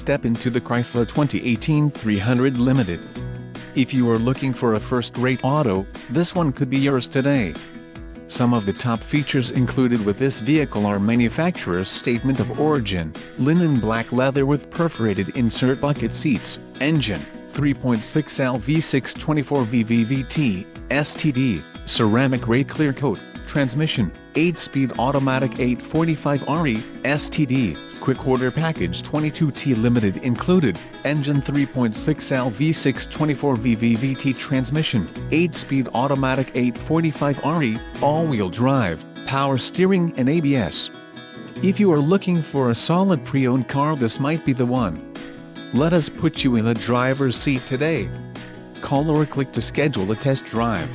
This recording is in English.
step into the Chrysler 2018 300 Limited. If you are looking for a first-rate auto, this one could be yours today. Some of the top features included with this vehicle are manufacturer's statement of origin, linen black leather with perforated insert bucket seats, engine, 3.6L V6 24VVVT, STD, ceramic ray clear coat, transmission, 8-speed automatic 845RE, STD, quick order package 22T limited included, engine 3.6L V6 24VVVT transmission, 8-speed automatic 845RE, all-wheel drive, power steering and ABS. If you are looking for a solid pre-owned car, this might be the one. Let us put you in the driver's seat today. Call or click to schedule a test drive.